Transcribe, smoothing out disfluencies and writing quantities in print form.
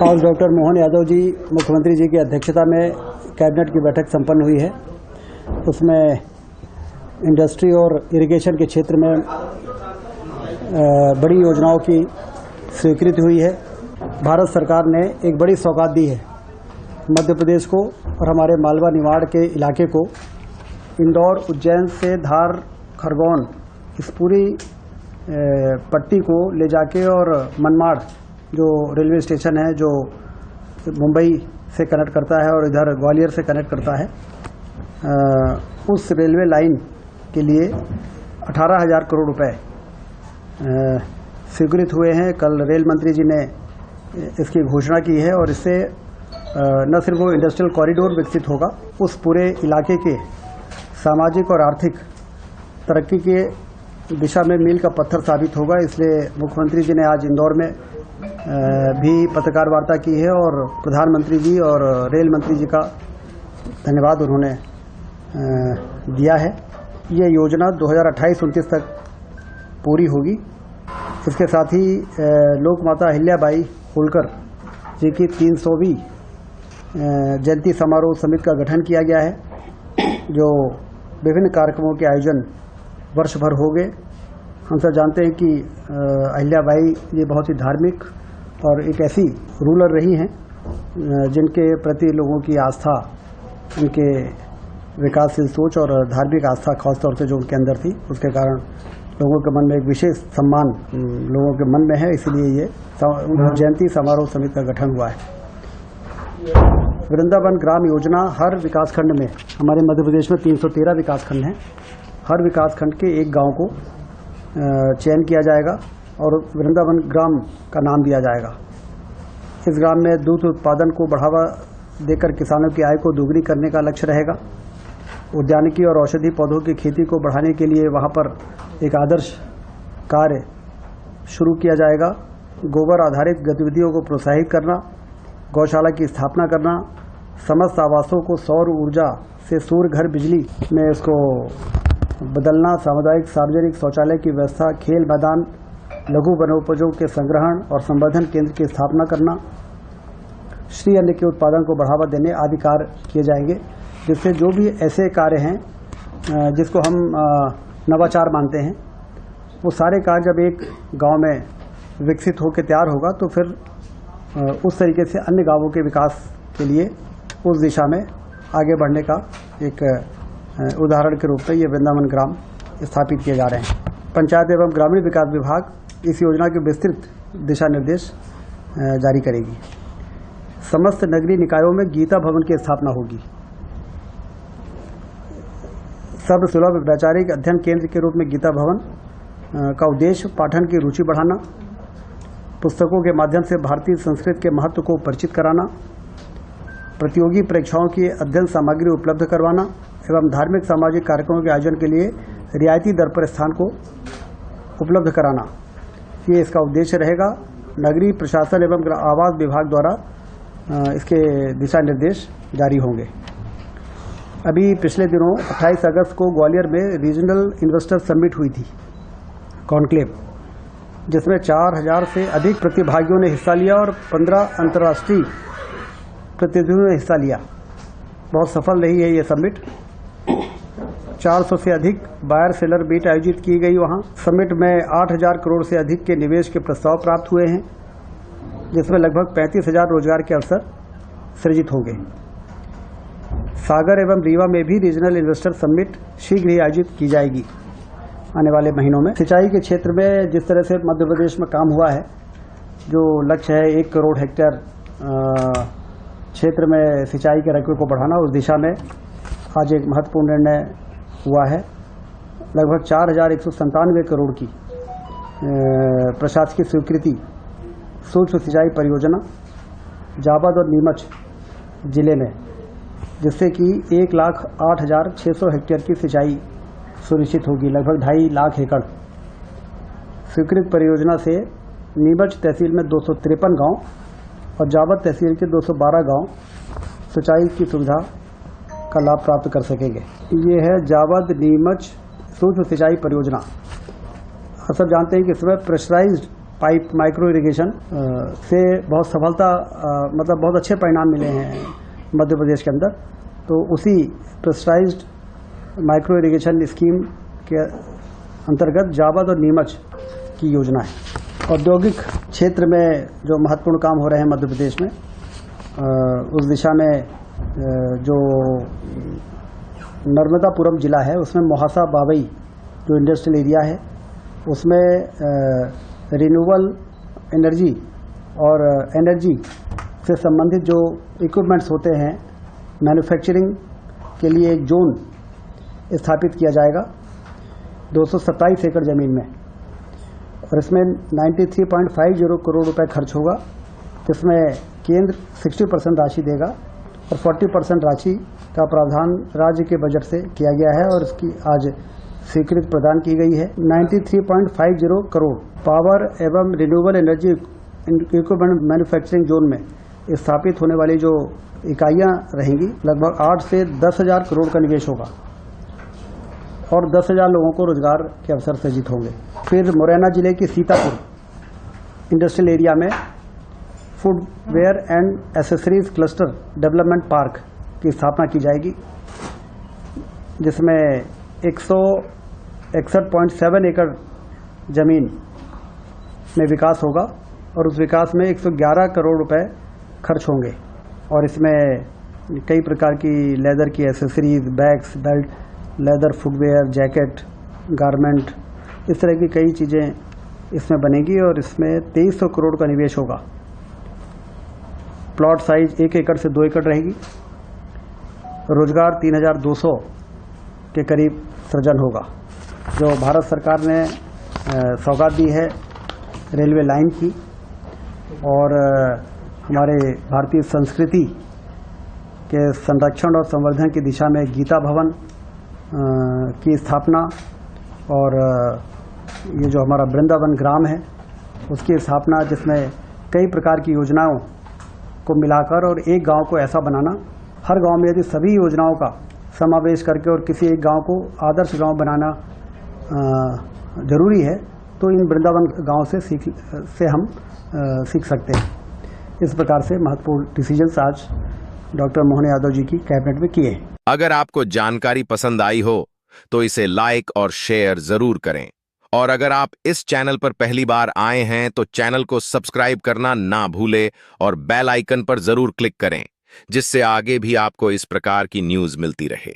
आज डॉक्टर मोहन यादव जी मुख्यमंत्री जी की अध्यक्षता में कैबिनेट की बैठक संपन्न हुई है। उसमें इंडस्ट्री और इरिगेशन के क्षेत्र में बड़ी योजनाओं की स्वीकृति हुई है। भारत सरकार ने एक बड़ी सौगात दी है मध्य प्रदेश को और हमारे मालवा निमाड़ के इलाके को। इंदौर, उज्जैन से धार, खरगोन इस पूरी पट्टी को ले जाके और मनमाड़ जो रेलवे स्टेशन है जो मुंबई से कनेक्ट करता है और इधर ग्वालियर से कनेक्ट करता है, उस रेलवे लाइन के लिए 18,000 करोड़ रुपए स्वीकृत हुए हैं। कल रेल मंत्री जी ने इसकी घोषणा की है और इससे न सिर्फ वो इंडस्ट्रियल कॉरिडोर विकसित होगा, उस पूरे इलाके के सामाजिक और आर्थिक तरक्की के दिशा में मील का पत्थर साबित होगा। इसलिए मुख्यमंत्री जी ने आज इंदौर में भी पत्रकार वार्ता की है और प्रधानमंत्री जी और रेल मंत्री जी का धन्यवाद उन्होंने दिया है। ये योजना 2028-29 तक पूरी होगी। इसके साथ ही लोकमाता अहिल्याबाई होलकर जी की 300वीं जयंती समारोह समिति का गठन किया गया है, जो विभिन्न कार्यक्रमों के आयोजन वर्ष भर हो गए। हम सब जानते हैं कि अहिल्याबाई ये बहुत ही धार्मिक और एक ऐसी रूलर रही हैं जिनके प्रति लोगों की आस्था, उनके विकासशील सोच और धार्मिक आस्था खास तौर से जो उनके अंदर थी, उसके कारण लोगों के मन में एक विशेष सम्मान लोगों के मन में है। इसलिए ये जयंती समारोह समिति का गठन हुआ है। वृंदावन ग्राम योजना हर विकासखंड में, हमारे मध्य प्रदेश में 313 विकासखंड हैं, हर विकासखंड के एक गांव को चयन किया जाएगा और वृंदावन ग्राम का नाम दिया जाएगा। इस ग्राम में दूध उत्पादन को बढ़ावा देकर किसानों की आय को दोगुनी करने का लक्ष्य रहेगा। उद्यानिकी और औषधि पौधों की खेती को बढ़ाने के लिए वहां पर एक आदर्श कार्य शुरू किया जाएगा। गोबर आधारित गतिविधियों को प्रोत्साहित करना, गौशाला की स्थापना करना, समस्त आवासों को सौर ऊर्जा से सूर्य घर बिजली में इसको बदलना, सामुदायिक सार्वजनिक शौचालय की व्यवस्था, खेल मैदान, लघु वनोपजों के संग्रहण और संवर्धन केंद्र की स्थापना करना, श्री अन्न के उत्पादन को बढ़ावा देने आदि कार्य किए जाएंगे। जिससे जो भी ऐसे कार्य हैं जिसको हम नवाचार मानते हैं, वो सारे कार्य जब एक गांव में विकसित होकर तैयार होगा तो फिर उस तरीके से अन्य गांवों के विकास के लिए उस दिशा में आगे बढ़ने का एक उदाहरण के रूप में ये वृंदावन ग्राम स्थापित किए जा रहे हैं। पंचायत एवं ग्रामीण विकास विभाग इस योजना के विस्तृत दिशा निर्देश जारी करेगी। समस्त नगरीय निकायों में गीता भवन की स्थापना होगी। सर्वसुलभ वैचारिक अध्ययन केंद्र के रूप में गीता भवन का उद्देश्य पाठन की रुचि बढ़ाना, पुस्तकों के माध्यम से भारतीय संस्कृति के महत्व को परिचित कराना, प्रतियोगी परीक्षाओं की अध्ययन सामग्री उपलब्ध करवाना एवं धार्मिक सामाजिक कार्यक्रमों के आयोजन के लिए रियायती दर पर स्थान को उपलब्ध कराना, ये इसका उद्देश्य रहेगा। नगरीय प्रशासन एवं आवास विभाग द्वारा इसके दिशा निर्देश जारी होंगे। अभी पिछले दिनों 28 अगस्त को ग्वालियर में रीजनल इन्वेस्टर समिट हुई थी, कॉन्क्लेव, जिसमें 4,000 से अधिक प्रतिभागियों ने हिस्सा लिया और 15 अंतर्राष्ट्रीय प्रतिनिधियों ने हिस्सा लिया। बहुत सफल रही है ये समिट। 400 से अधिक बायर सेलर मीट आयोजित की गई। वहाँ समिट में 8,000 करोड़ से अधिक के निवेश के प्रस्ताव प्राप्त हुए हैं, जिसमें लगभग 35,000 रोजगार के अवसर सृजित होंगे। सागर एवं रीवा में भी रीजनल इन्वेस्टर समिट शीघ्र ही आयोजित की जाएगी आने वाले महीनों में। सिंचाई के क्षेत्र में जिस तरह से मध्य प्रदेश में काम हुआ है, जो लक्ष्य है 1 करोड़ हेक्टेयर क्षेत्र में सिंचाई के रकबे को बढ़ाना, उस दिशा में आज एक महत्वपूर्ण निर्णय हुआ है। लगभग 4,197 करोड़ की प्रशासकीय स्वीकृति सूक्ष्म सिंचाई परियोजना जावद और नीमच जिले में, जिससे कि 1,08,600 हेक्टेयर की सिंचाई सुनिश्चित होगी, लगभग 2.5 लाख एकड़। स्वीकृत परियोजना से नीमच तहसील में 253 गांव और जावद तहसील के 212 गांव सिंचाई की सुविधा का लाभ प्राप्त कर सकेंगे। ये है जावद नीमच सूक्ष्म सिंचाई परियोजना। आप सब जानते हैं कि इस समय प्रेशराइज्ड पाइप माइक्रो इरिगेशन से बहुत सफलता मतलब बहुत अच्छे परिणाम मिले हैं मध्य प्रदेश के अंदर। तो उसी प्रेस्टराइज्ड माइक्रो इरिगेशन स्कीम के अंतर्गत जावद और नीमच की योजना है। औद्योगिक क्षेत्र में जो महत्वपूर्ण काम हो रहे हैं मध्य प्रदेश में, उस दिशा में जो नर्मदापुरम जिला है उसमें मोहासा बावई जो इंडस्ट्रियल एरिया है उसमें रिन्यूएबल एनर्जी और एनर्जी से संबंधित जो इक्विपमेंट्स होते हैं मैन्युफैक्चरिंग के लिए एक जोन स्थापित किया जाएगा 227 एकड़ ज़मीन में, और इसमें 93.50 करोड़ रुपए खर्च होगा, जिसमें केंद्र 60% राशि देगा और 40% राशि का प्रावधान राज्य के बजट से किया गया है और इसकी आज स्वीकृति प्रदान की गई है। 93.50 करोड़ पावर एवं renewable energy equipment manufacturing zone में स्थापित होने वाली जो इकाइयां रहेंगी, लगभग 8 से 10,000 करोड़ का निवेश होगा और 10,000 लोगों को रोजगार के अवसर सृजित होंगे। फिर मुरैना जिले की सीतापुर इंडस्ट्रियल एरिया में footwear and accessories cluster development park की स्थापना की जाएगी, जिसमें 161.7 एकड़ जमीन में विकास होगा और उस विकास में 111 करोड़ रुपए खर्च होंगे और इसमें कई प्रकार की लेदर की accessories, bags, belt, leather footwear, jacket, garment, इस तरह की कई चीज़ें इसमें बनेगी और इसमें 2300 करोड़ का निवेश होगा। प्लॉट साइज 1 एकड़ से 2 एकड़ रहेगी। रोजगार 3200 के करीब सृजन होगा। जो भारत सरकार ने सौगात दी है रेलवे लाइन की और हमारे भारतीय संस्कृति के संरक्षण और संवर्धन की दिशा में गीता भवन की स्थापना और ये जो हमारा वृंदावन ग्राम है उसकी स्थापना, जिसमें कई प्रकार की योजनाओं को मिलाकर और एक गांव को ऐसा बनाना, हर गांव में यदि सभी योजनाओं का समावेश करके और किसी एक गांव को आदर्श गांव बनाना जरूरी है, तो इन वृंदावन गांव से हम सीख सकते हैं। इस प्रकार से महत्वपूर्ण डिसीजंस आज डॉक्टर मोहन यादव जी की कैबिनेट में किए हैं। अगर आपको जानकारी पसंद आई हो तो इसे लाइक और शेयर जरूर करें, और अगर आप इस चैनल पर पहली बार आए हैं तो चैनल को सब्सक्राइब करना ना भूलें और बेल आइकन पर जरूर क्लिक करें, जिससे आगे भी आपको इस प्रकार की न्यूज मिलती रहे।